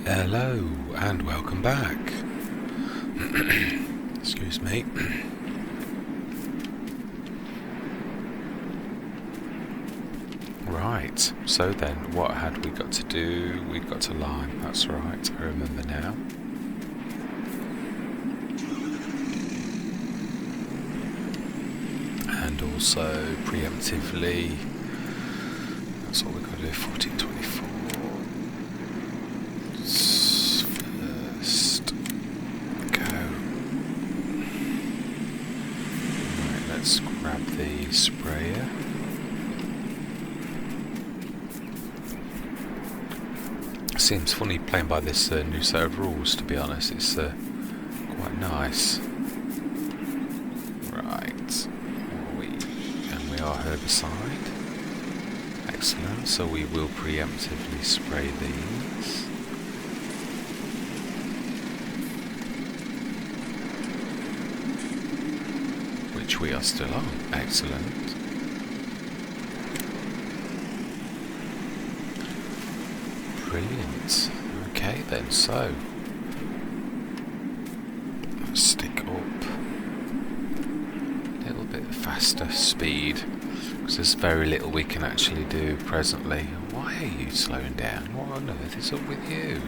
Hello and welcome back. Excuse me. Right, so then what had we got to do? We've got to lime, that's right, I remember now. And also preemptively, that's what we've got to do, 1424. First go. Right, let's grab the sprayer. Seems funny playing by this new set of rules, to be honest. It's quite nice. Right, and we are herbicide. Excellent, so we will preemptively spray these. Which we are still on. Excellent. Brilliant. Okay then, so let's stick up a little bit faster speed because there's very little we can actually do presently. Why are you slowing down? What on earth is up with you?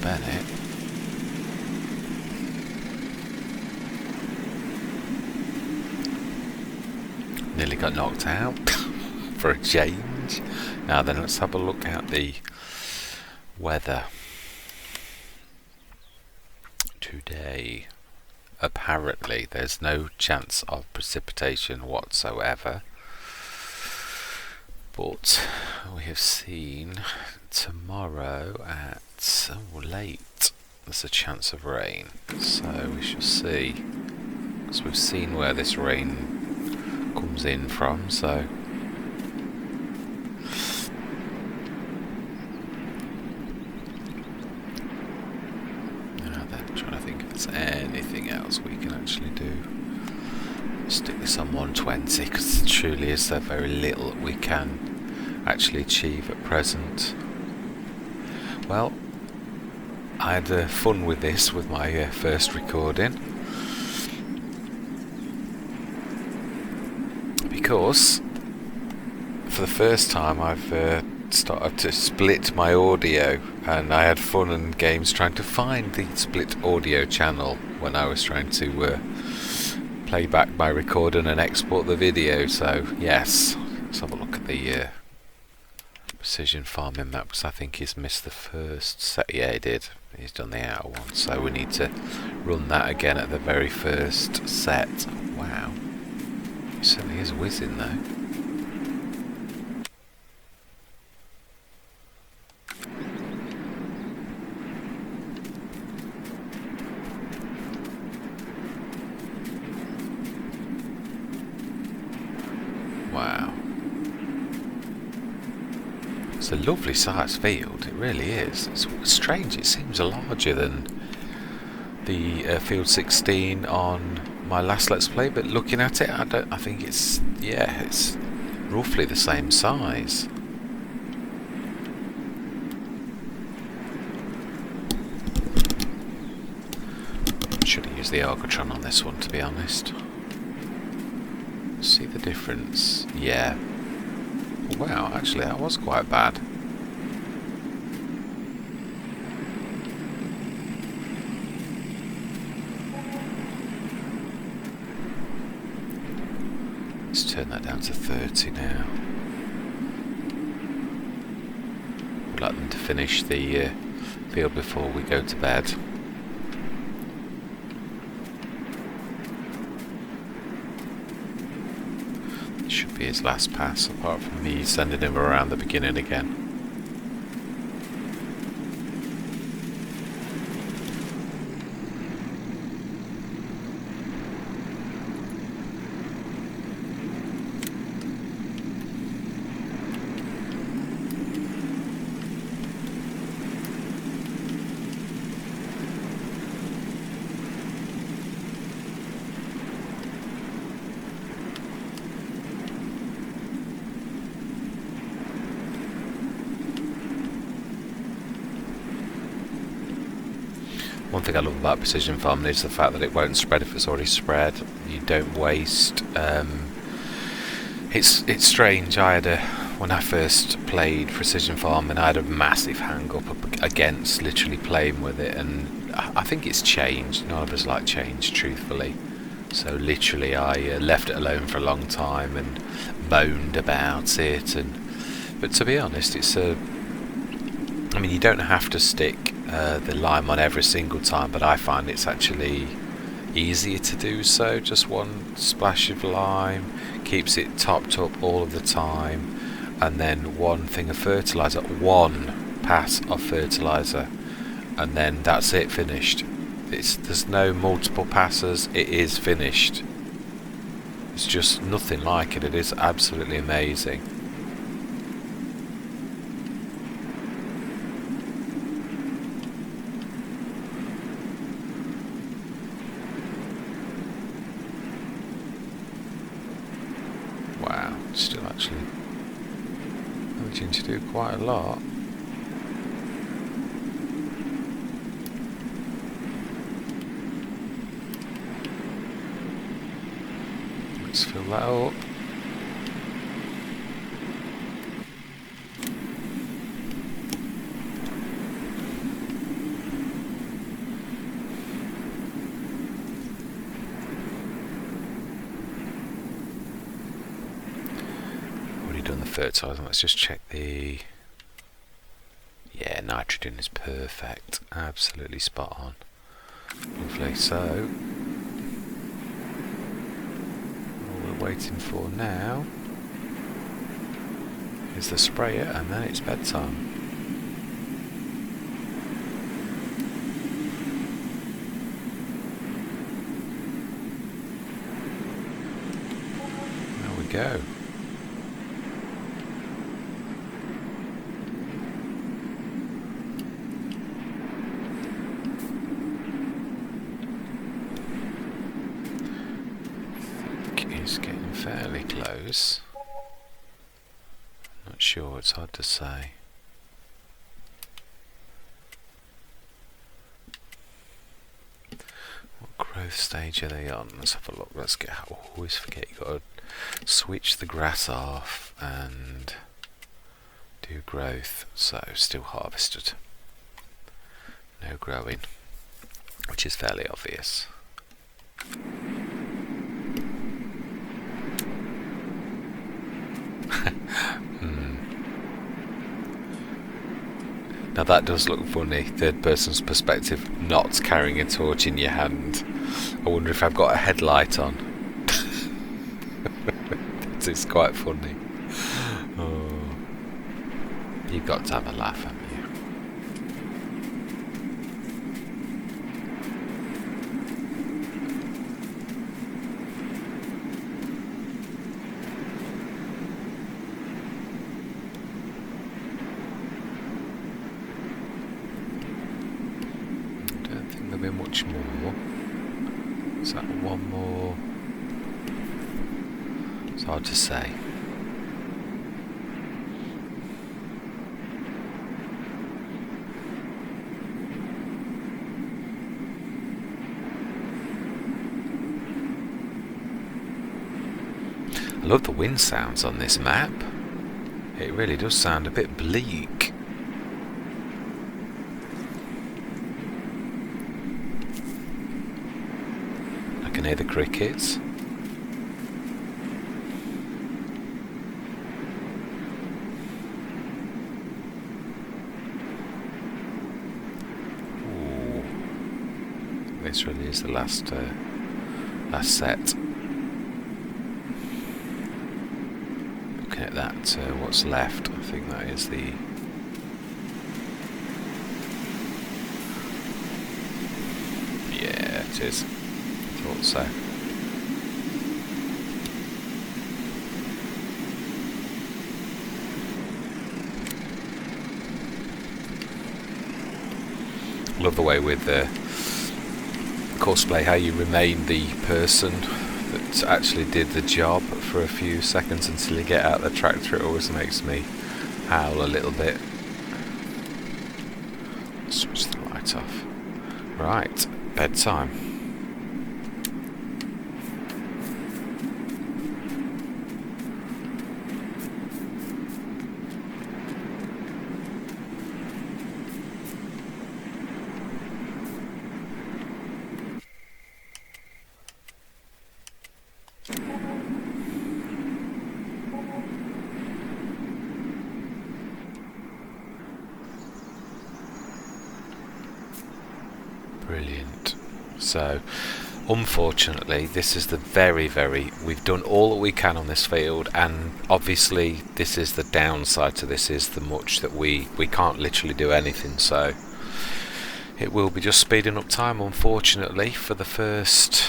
Bennett. Nearly got knocked out for a change. Now then, let's have a look at the weather today. Apparently there's no chance of precipitation whatsoever, but we have seen tomorrow at late there's a chance of rain, so we shall see, because we've seen where this rain comes in from. So now then, I'm trying to think if there's anything else we can actually do. Stick this on 120 because truly is there very little we can actually achieve at present. Well, I had fun with this with my first recording, because for the first time I've started to split my audio, and I had fun and games trying to find the split audio channel when I was trying to play back my recording and export the video. So yes, let's have a look at the precision farming map, because I think he's missed the first set. Yeah, he did. He's done the outer one, so we need to run that again at the very first set. Wow, he certainly is whizzing though. Wow. It's a lovely sized field, it really is. It's strange, it seems larger than the field 16 on my last Let's Play, but looking at it, I think it's, yeah, it's roughly the same size. Should have used the Argotron on this one, to be honest. See the difference? Yeah. Wow, actually that was quite bad. Let's turn that down to 30 now. I'd like them to finish the field before we go to bed. Should be his last pass, apart from me sending him around the beginning again. One thing I love about precision farming is the fact that it won't spread if it's already spread. You don't waste. It's strange. When I first played precision farming, I had a massive hang up against literally playing with it, and I think it's changed. None of us like change, truthfully. So literally, I left it alone for a long time and moaned about it. But to be honest, I mean, you don't have to stick the lime on every single time, but I find it's actually easier to do so. Just one splash of lime keeps it topped up all of the time, and then one thing of fertilizer, one pass of fertilizer, and then that's it, finished. There's no multiple passes, it is finished. It's just nothing like it. It is absolutely amazing. Wow, still actually managing to do quite a lot. Let's fill that up. Already done the fertilizer. Let's just check the... Yeah, nitrogen is perfect. Absolutely spot on. Lovely. So waiting for now is the sprayer, and then it's bedtime. There we go. It's getting fairly close. Not sure, it's hard to say. What growth stage are they on? Let's have a look. Let's get. I always forget you got to switch the grass off and do growth. So still harvested. No growing, which is fairly obvious. Now that does look funny, third person's perspective, not carrying a torch in your hand. I wonder if I've got a headlight on. It's quite funny. Oh. You've got to have a laugh, haven't you? Be much more. Is that one more? It's hard to say. I love the wind sounds on this map. It really does sound a bit bleak. I can hear the crickets. Ooh. This really is the last set. Looking at that, what's left, I think that is the... Yeah, it is. Thought so. Love the way with the cosplay how you remain the person that actually did the job for a few seconds until you get out the tractor. It always makes me howl a little bit. Switch the light off. Right, bedtime. Brilliant. So, unfortunately, this is the we've done all that we can on this field, and obviously this is the downside to this, is the much that we can't literally do anything, so it will be just speeding up time, unfortunately, for the first.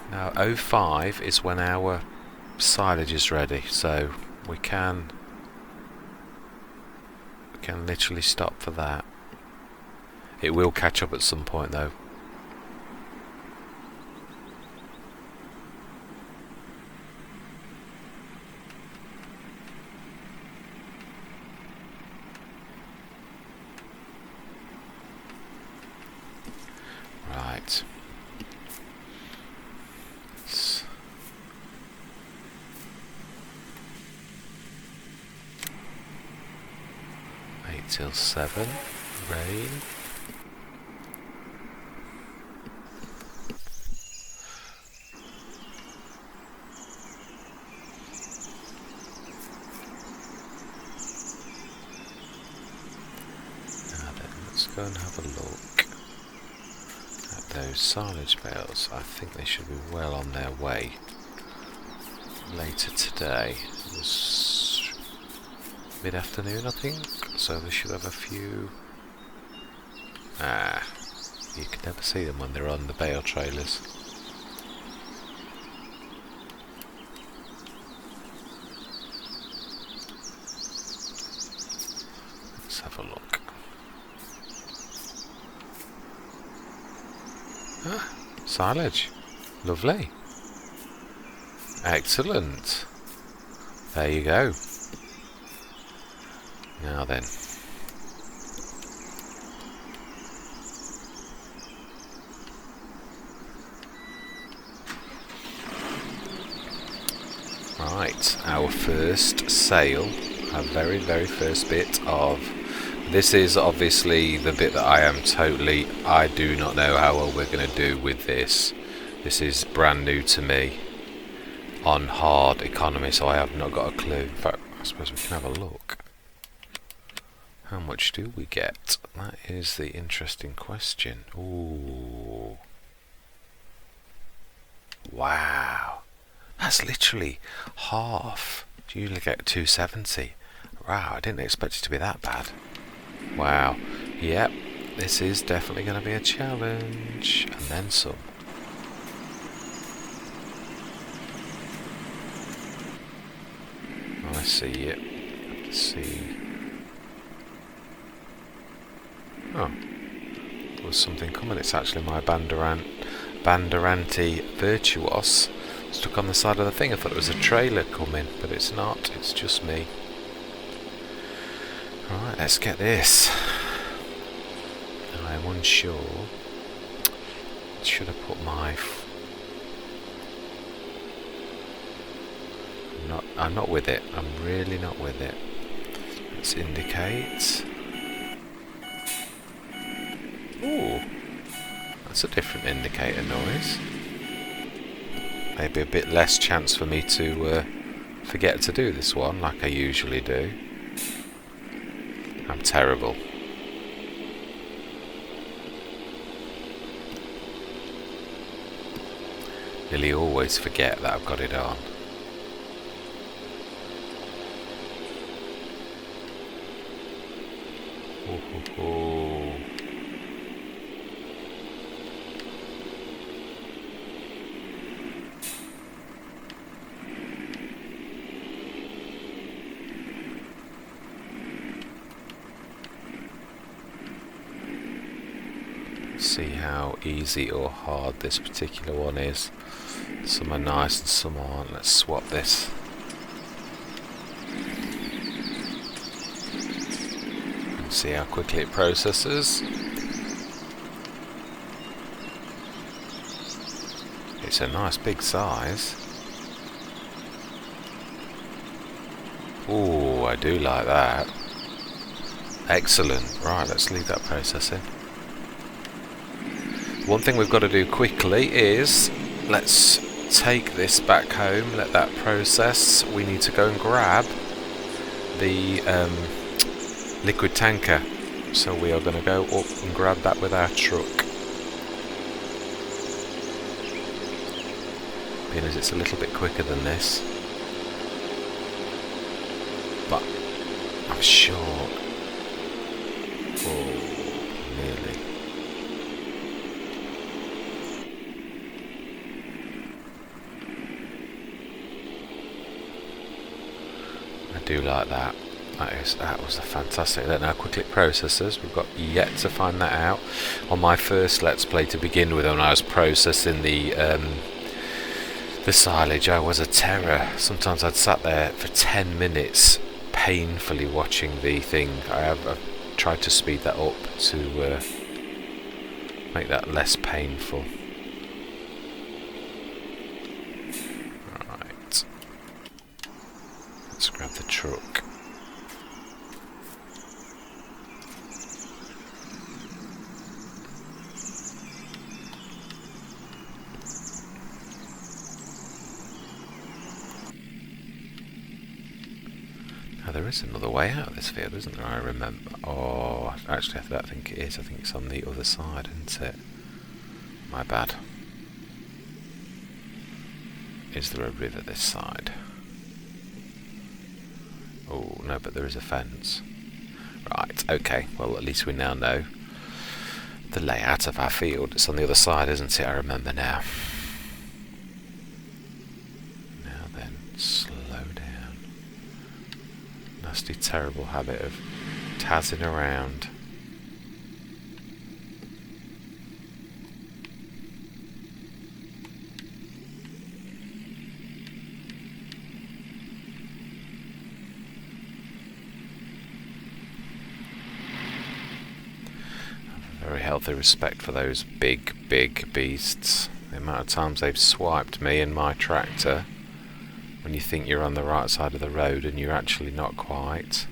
Now 05 is when our silage is ready, so we can literally stop for that. It will catch up at some point though. Right. 8 till 7, rain. Now then, let's go and have a look at those silage bales. I think they should be well on their way later today. It was mid-afternoon, I think, so they should have a few. You can never see them when they're on the bale trailers. Let's have a look. Silage. Lovely. Excellent. There you go. Now then. Right, our first sale, our very first bit of. This is obviously the bit that I do not know how well we're going to do with this. This is brand new to me on hard economy, so I have not got a clue. In fact, I suppose we can have a look. How much do we get? That is the interesting question. Ooh. Wow. That's literally half. You usually get 270. Wow, I didn't expect it to be that bad. Wow. Yep, this is definitely going to be a challenge. And then some. I see it. Let's see. Oh. There was something coming. It's actually my Banderanti Virtuos stuck on the side of the thing. I thought it was a trailer coming, but it's not. It's just me. Alright, let's get this. I'm unsure. Should have put my... I'm not with it. I'm really not with it. Let's indicate. Ooh. That's a different indicator noise. Maybe a bit less chance for me to forget to do this one like I usually do. I'm terrible. Nearly always forget that I've got it on. Ooh. See how easy or hard this particular one is. Some are nice and some aren't. Let's swap this. And see how quickly it processes. it's a nice big size. Ooh, I do like that. Excellent. Right, let's leave that processing. One thing we've got to do quickly is let's take this back home, let that process. We need to go and grab the liquid tanker. So we are going to go up and grab that with our truck. Being as it's a little bit quicker than this. But I'm sure. Oh, nearly. I do like that. That was a fantastic. I don't know how quickly it processes. We've got yet to find that out. On my first Let's Play to begin with, when I was processing the silage, I was a terror. Sometimes I'd sat there for 10 minutes painfully watching the thing. I've tried to speed that up to make that less painful. Right. Let's grab the truck. There is another way out of this field, isn't there? I remember. Oh, actually, I don't think it is. I think it's on the other side, isn't it? My bad. Is there a river this side? Oh, no, but there is a fence. Right, okay. Well, at least we now know the layout of our field. It's on the other side, isn't it? I remember now. Now then, slow down. Nasty, terrible habit of tazzing around. Very healthy respect for those big beasts. The amount of times they've swiped me and my tractor when you think you're on the right side of the road and you're actually not quite.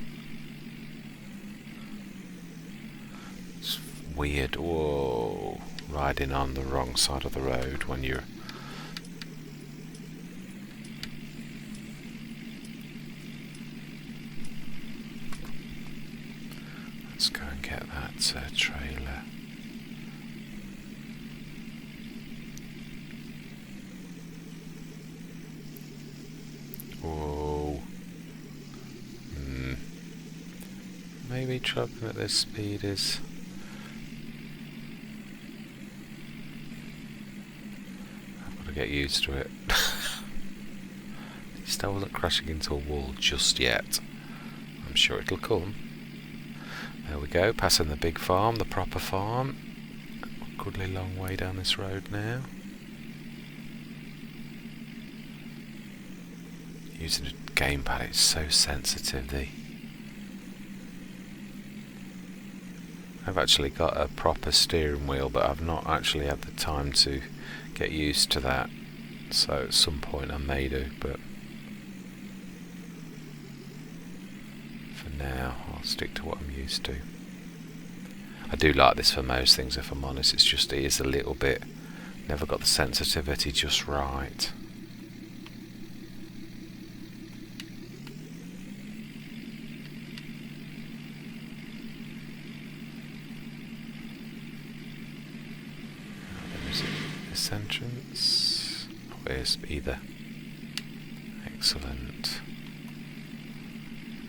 It's weird. Whoa, riding on the wrong side of the road when you're... Let's go and get that trailer. Whoa. Maybe travelling at this speed is... I've got to get used to it. At least I wasn't crashing into a wall just yet. I'm sure it'll come. There we go, passing the big farm, the proper farm. A goodly long way down this road now. Using a gamepad, it's so sensitive. I've actually got a proper steering wheel, but I've not actually had the time to get used to that. So at some point I may do, but for now I'll stick to what I'm used to. I do like this for most things, if I'm honest. It's just, it is a little bit, never got the sensitivity just right. This entrance. Where's either? Excellent.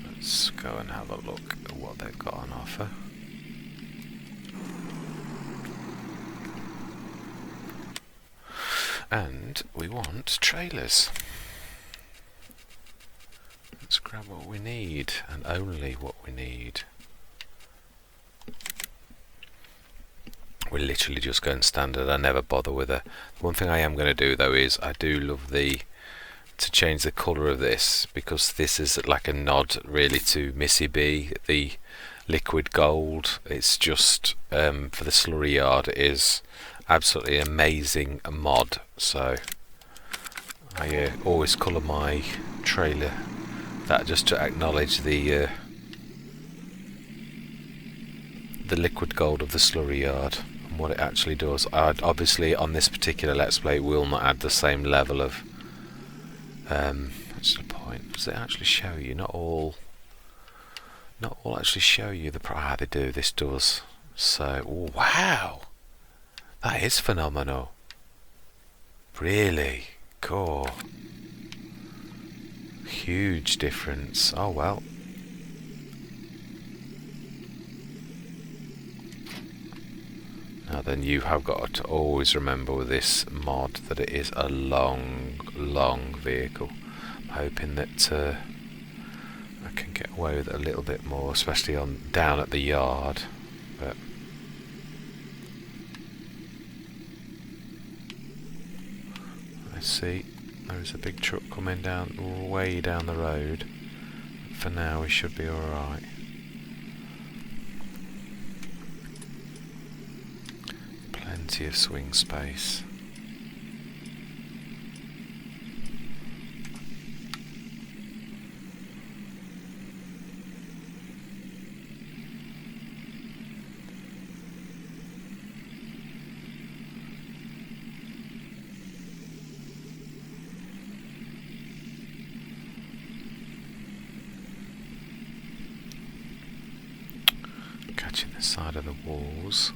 Let's go and have a look at what they've got on offer. And we want trailers. Let's grab what we need, and only what we need. We're literally just going standard. I never bother with a... One thing I am going to do though is I do love to change the colour of this, because this is like a nod really to Missy B, the liquid gold. It's just for the slurry yard, it is absolutely amazing mod. So I always colour my trailer that, just to acknowledge the liquid gold of the slurry yard and what it actually does. Obviously on this particular Let's Play it will not add the same level of what's the point? Does it actually show you? Not all actually show you the they do. This does. So wow, that is phenomenal. Really cool. Huge difference. Oh well. Now then, you have got to always remember with this mod that it is a long vehicle. I'm hoping that I can get away with it a little bit more, especially down at the yard. But I see there is a big truck coming down, way down the road. For now we should be alright. Plenty of swing space. Catching the side of the walls.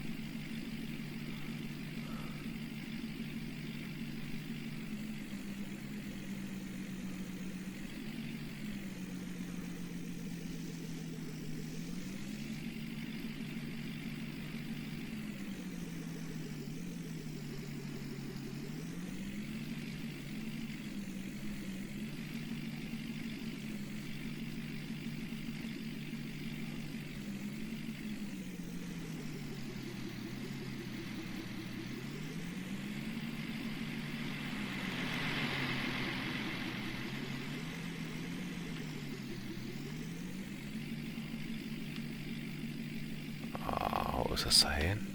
What was I saying?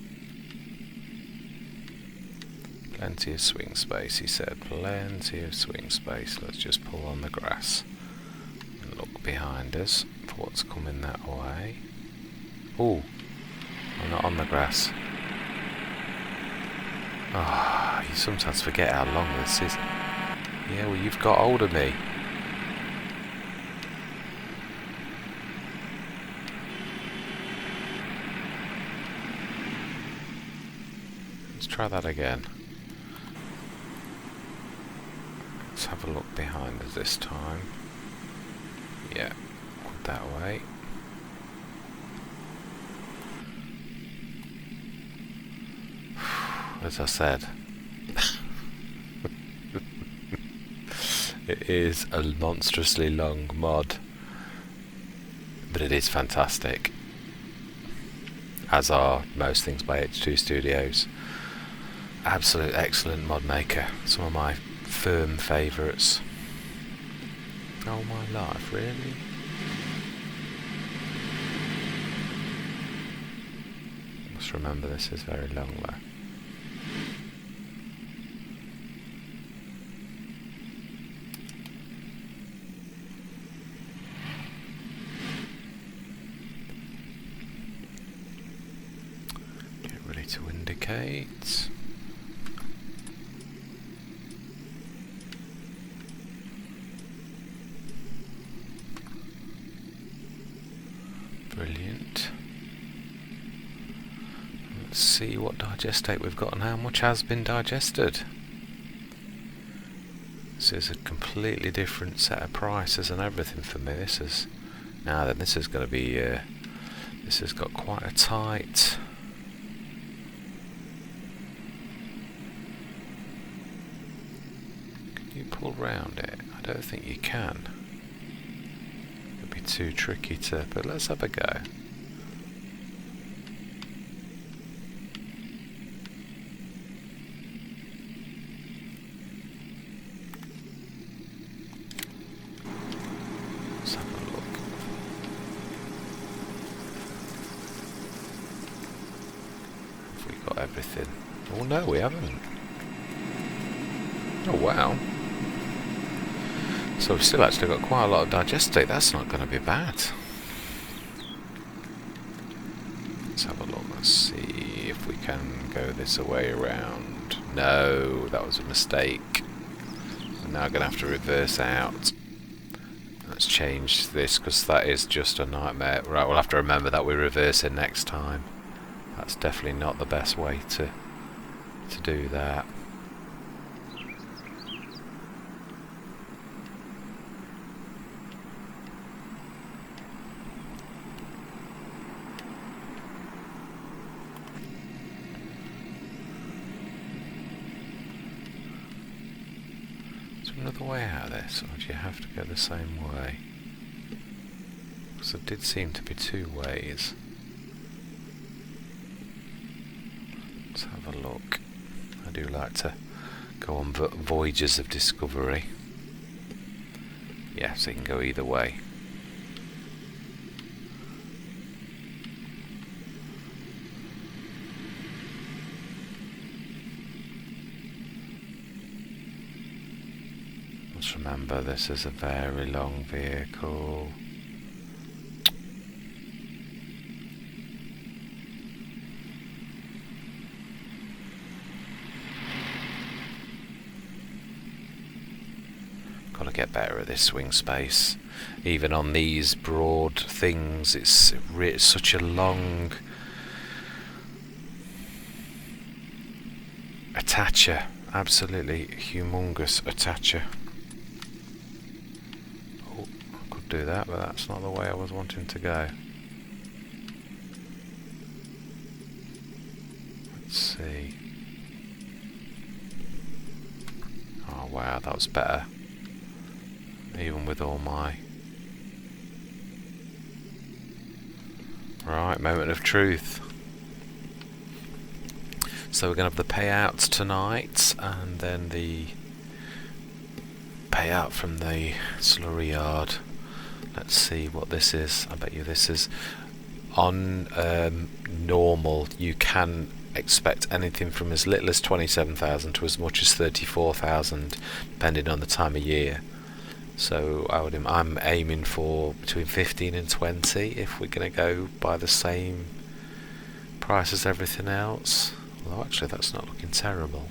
Plenty of swing space, he said. Plenty of swing space. Let's just pull on the grass and look behind us for what's coming that way. Oh, I'm not on the grass. Ah, you sometimes forget how long this is. Yeah, well, you've got hold of me. Try that again. Let's have a look behind us this time. Yeah, that way. As I said, it is a monstrously long mod, but it is fantastic, as are most things by H2 Studios. Absolute excellent mod maker. Some of my firm favourites. Oh my life, really? Must remember this is very long though. Get ready to indicate. Brilliant. Let's see what digestate we've got and how much has been digested. This is a completely different set of prices and everything for me. This is going to be this has got quite a tight. Can you pull round it? I don't think you can. Too tricky to, but let's have a go. Let's have a look. Have we got everything? Oh no, we haven't. Oh wow. So we've still actually got quite a lot of digestate. That's not going to be bad. Let's have a look. Let's see if we can go this way around. No, that was a mistake. I'm now going to have to reverse out. Let's change this because that is just a nightmare. Right, we'll have to remember that we're reversing next time. That's definitely not the best way to do that. Another way out of this, or do you have to go the same way? Because there did seem to be two ways. Let's have a look. I do like to go on voyages of discovery. Yeah, so you can go either way. Remember, this is a very long vehicle. Gotta get better at this swing space. Even on these broad things, it's such a long attacher. Absolutely humongous attacher. Do that, but that's not the way I was wanting to go. Let's see. Oh wow, that was better. Even with all my... Right, moment of truth. So we're going to have the payouts tonight, and then the payout from the slurry yard. Let's see what this is. I bet you this is on normal. You can expect anything from as little as 27,000 to as much as 34,000, depending on the time of year. So I'm aiming for between 15 and 20 if we're going to go by the same price as everything else. Although actually that's not looking terrible.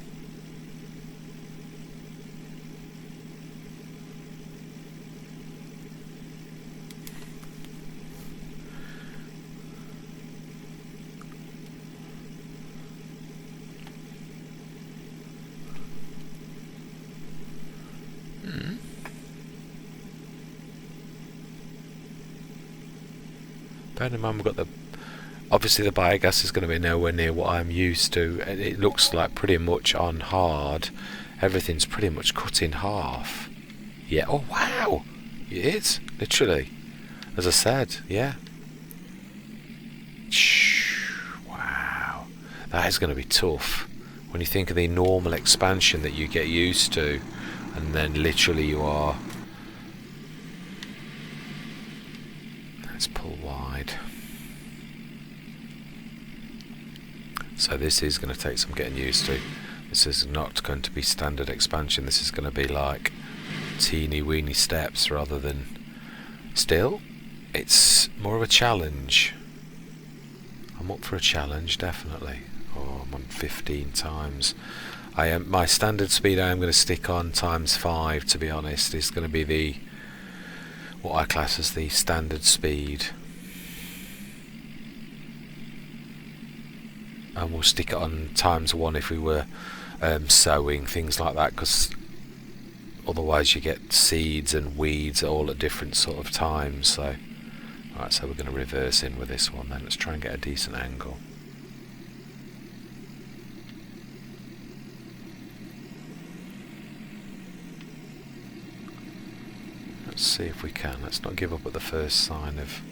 Bear in mind we've got obviously the biogas is going to be nowhere near what I'm used to. It looks like pretty much on hard. Everything's pretty much cut in half. Yeah, oh wow! It is, literally. As I said, yeah. Wow. That is going to be tough. When you think of the normal expansion that you get used to, and then literally you are... Let's pull wide. So this is going to take some getting used to. This is not going to be standard expansion. This is going to be like teeny weeny steps rather than... Still, it's more of a challenge. I'm up for a challenge, definitely. Oh, I'm on 15 times. My standard speed I am going to stick on ×5, to be honest, is going to be what I class as the standard speed. And we'll stick it on ×1 if we were sowing, things like that, because otherwise you get seeds and weeds all at different sort of times. So, alright, so we're going to reverse in with this one then. Let's try and get a decent angle. Let's see if we can. Let's not give up at the first sign of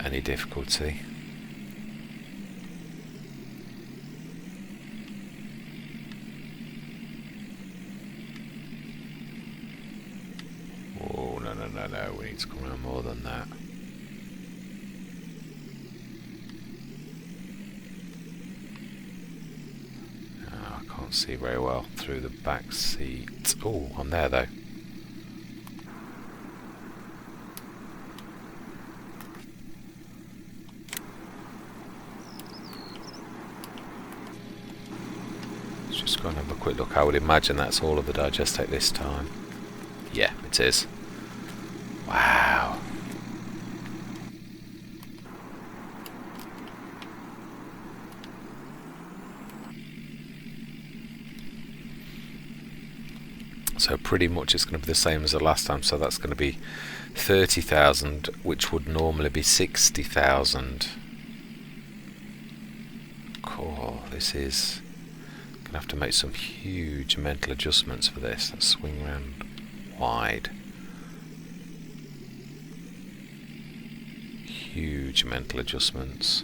any difficulty. Oh, no, we need to come around more than that. see very well through the back seat. Oh, I'm there though. Let's just go and have a quick look. I would imagine that's all of the digestate this time. Yeah, it is. Wow. So pretty much it's going to be the same as the last time, so that's going to be 30,000, which would normally be 60,000. Cool, this is going to have to make some huge mental adjustments for this. Let's swing around wide. Huge mental adjustments.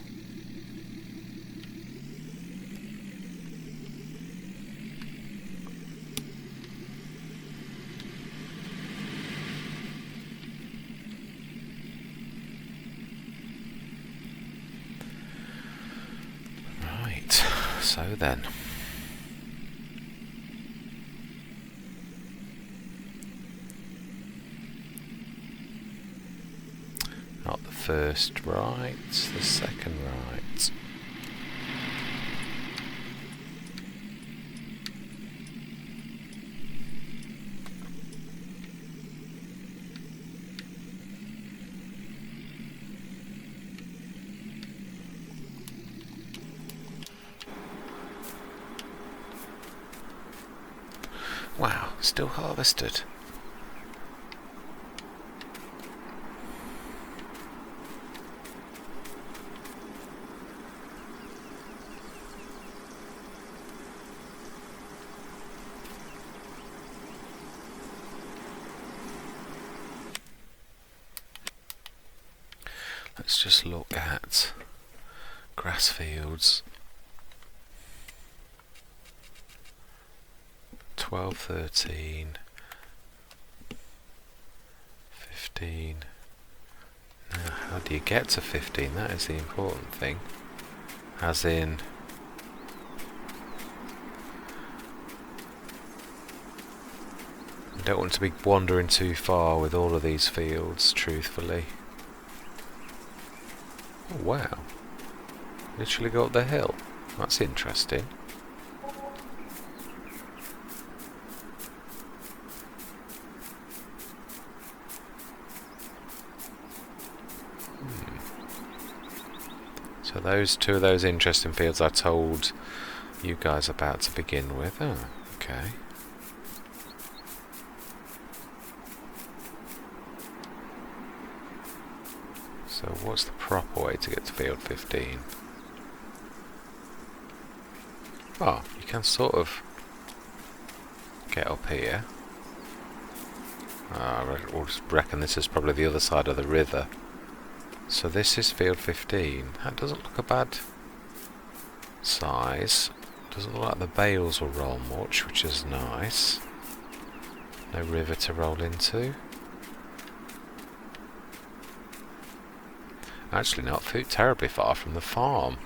So then, not the first right, the second right. Wow, still harvested. Let's just look at grass fields. 12, 13, 15. Now, how do you get to 15? That is the important thing. As in, I don't want to be wandering too far with all of these fields, truthfully. Oh wow, literally go up the hill. That's interesting. So those two of those interesting fields I told you guys about to begin with. Oh, okay. So what's the proper way to get to field 15? Oh, you can sort of get up here. I reckon this is probably the other side of the river. So this is field 15. That doesn't look a bad size. Doesn't look like the bales will roll much, which is nice. No river to roll into. Actually not terribly far from the farm.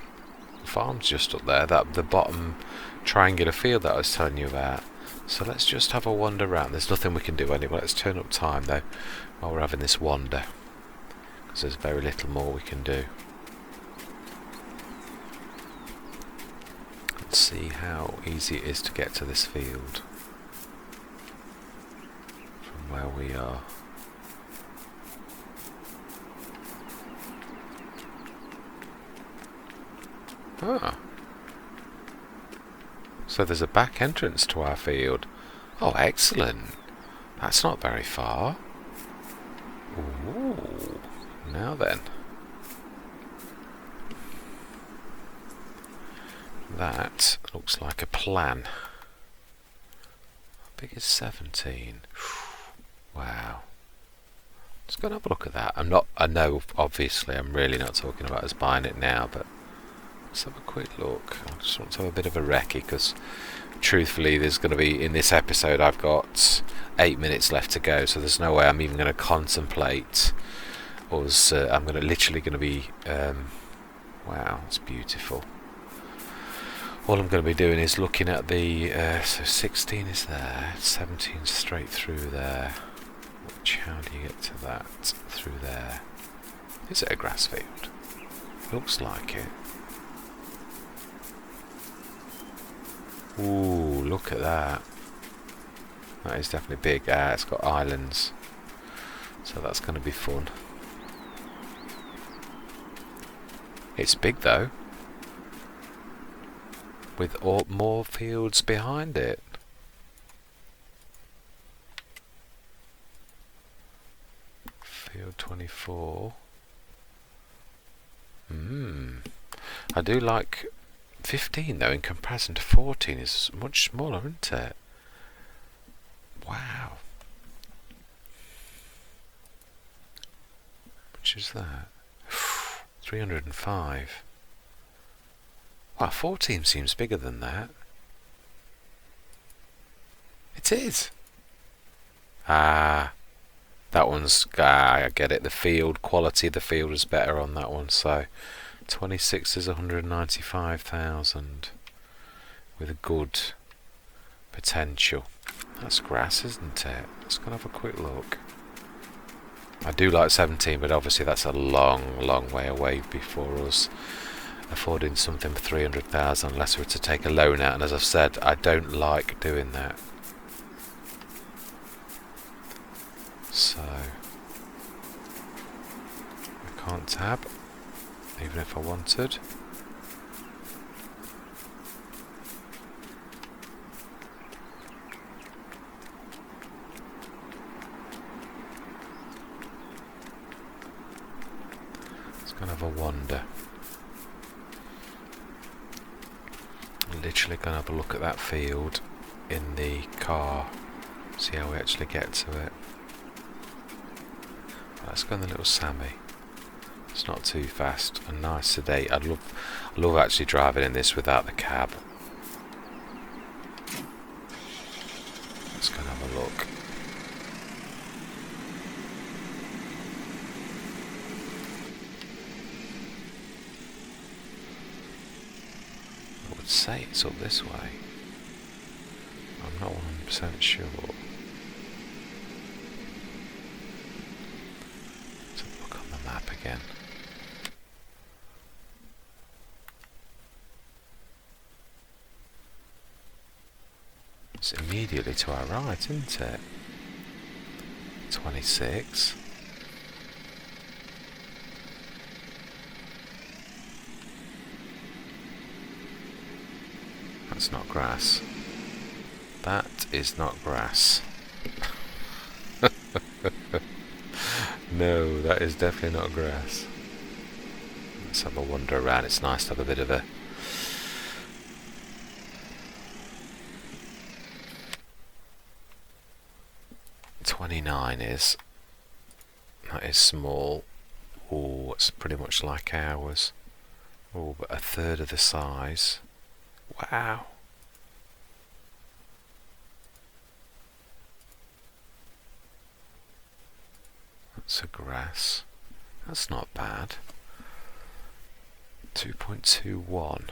The farm's just up there, the bottom triangular field that I was telling you about. So let's just have a wander around. There's nothing we can do anyway. Let's turn up time though while we're having this wander. There's very little more we can do. Let's see how easy it is to get to this field from where we are. Ah. So there's a back entrance to our field. Oh, excellent. That's not very far. Ooh. Now then, that looks like a plan. How big is 17? Wow. Let's go and have a look at that. I know, obviously, I'm really not talking about us buying it now, but let's have a quick look. I just want to have a bit of a recce, because truthfully, there's going to be, in this episode, I've got 8 minutes left to go, so there's no way I'm even going to contemplate I'm literally going to be wow, it's beautiful. All I'm going to be doing is looking at the, so 16 is there, 17 straight through there. How do you get to that? Through there. Is it a grass field? Looks like it. Ooh, look at that. That is definitely big. It's got islands. So that's going to be fun. It's big though. With more fields behind it. Field 24. I do like 15 though, in comparison to 14 is much smaller, isn't it? Wow. Which is that? 305. Wow, 14 seems bigger than that. It is. That one's, I get it, the field, quality of the field is better on that one, so 26 is 195,000 with a good potential. That's grass, isn't it? Let's go and have a quick look. I do like 17, but obviously that's a long, long way away before us affording something for 300,000 unless we were to take a loan out, and as I've said, I don't like doing that. So I can't tab, even if I wanted. It's kind of a wander. I'm literally going to have a look at that field in the car, see how we actually get to it. Let's go on the little Sammy. It's not too fast and nice sedate. I love actually driving in this without the cab. Let's go and have a look. I would say it's up this way. I'm not 100% sure. Map again. It's immediately to our right, isn't it? 26. That's not grass. That is not grass. No, that is definitely not grass. Let's have a wander around. It's nice to have a bit of a... .29 is... That is small. Oh, it's pretty much like ours. Oh, but a third of the size. Wow. That's a grass. That's not bad. 2.21.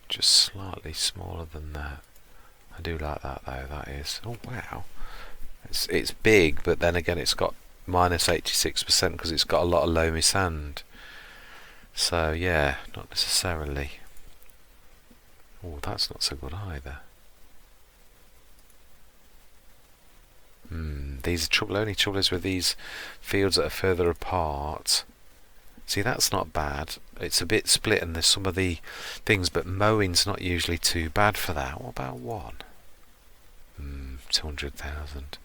Just slightly smaller than that. I do like that though, that is. Oh wow. It's big, but then again it's got minus 86% because it's got a lot of loamy sand. So yeah, not necessarily. Oh, that's not so good either. These only trouble is with these fields that are further apart. See, that's not bad. It's a bit split and there's some of the things, but mowing's not usually too bad for that. What about one? 200,000.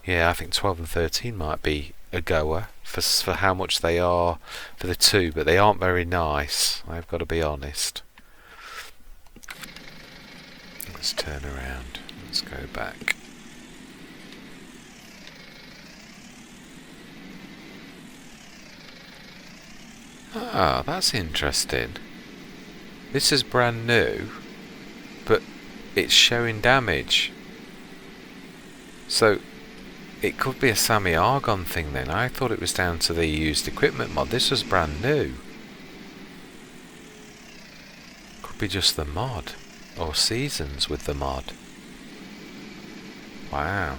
Yeah, I think 12 and 13 might be a goer for how much they are for the two, but they aren't very nice, I've got to be honest. Let's turn around. Let's go back. Ah, that's interesting. This is brand new, but it's showing damage. So it could be a Sammy Argon thing then. I thought it was down to the used equipment mod. This was brand new. Could be just the mod, or Seasons with the mod. Wow,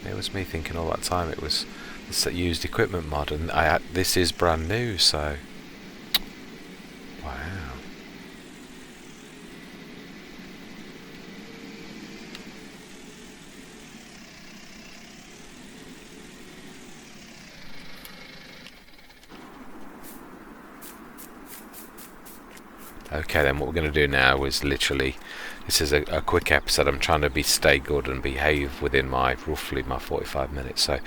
it was me thinking all that time it was the used equipment mod, and this is brand new, so wow. Okay, then what we're going to do now is literally, this is a quick episode. I'm trying to stay good and behave within roughly my 45 minutes. So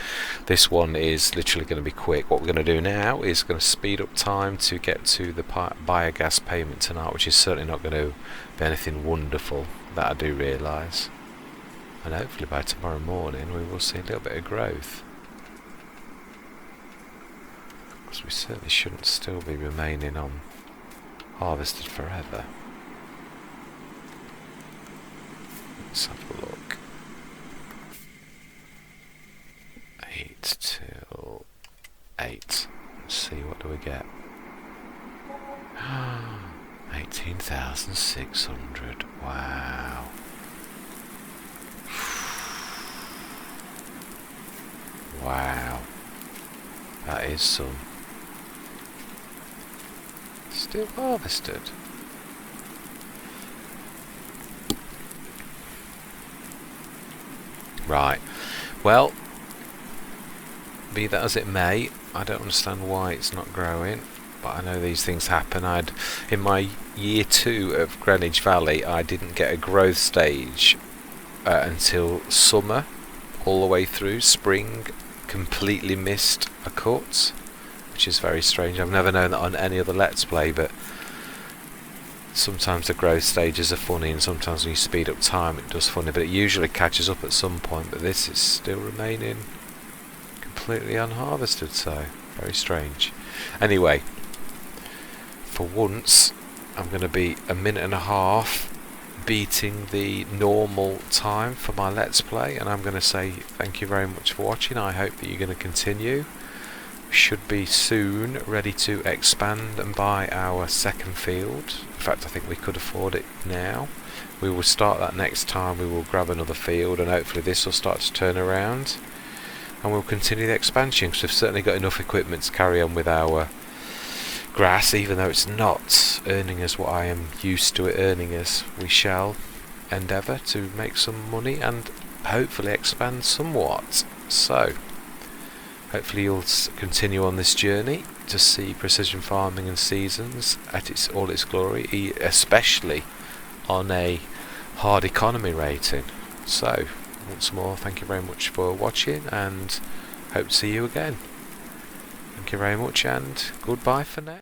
this one is literally going to be quick. What we're going to do now is going to speed up time to get to the biogas payment tonight, which is certainly not going to be anything wonderful, that I do realise. And hopefully by tomorrow morning we will see a little bit of growth. Because we certainly shouldn't still be remaining on harvested forever. Let's have a look. 8 till 8. Let's see, what do we get? 18,600. Wow. Wow. That is some. Still harvested. Right. Well, be that as it may, I don't understand why it's not growing, but I know these things happen. In my year 2 of Greenwich Valley, I didn't get a growth stage until summer, all the way through spring. Completely missed a cut, which is very strange. I've never known that on any other Let's Play, but sometimes the growth stages are funny, and sometimes when you speed up time it does funny, but it usually catches up at some point. But this is still remaining completely unharvested, so very strange. Anyway, for once I'm going to be a minute and a half beating the normal time for my Let's Play, and I'm going to say thank you very much for watching. I hope that you're going to continue. Should be soon ready to expand and buy our second field. In fact, I think we could afford it now. We will start that next time. We will grab another field, and hopefully this will start to turn around, and we'll continue the expansion, because we've certainly got enough equipment to carry on with our grass. Even though it's not earning us what I am used to it earning us, we shall endeavour to make some money and hopefully expand somewhat. So hopefully you'll continue on this journey to see precision farming and seasons at all its glory, especially on a hard economy rating. So once more, thank you very much for watching, and hope to see you again. Thank you very much, and goodbye for now.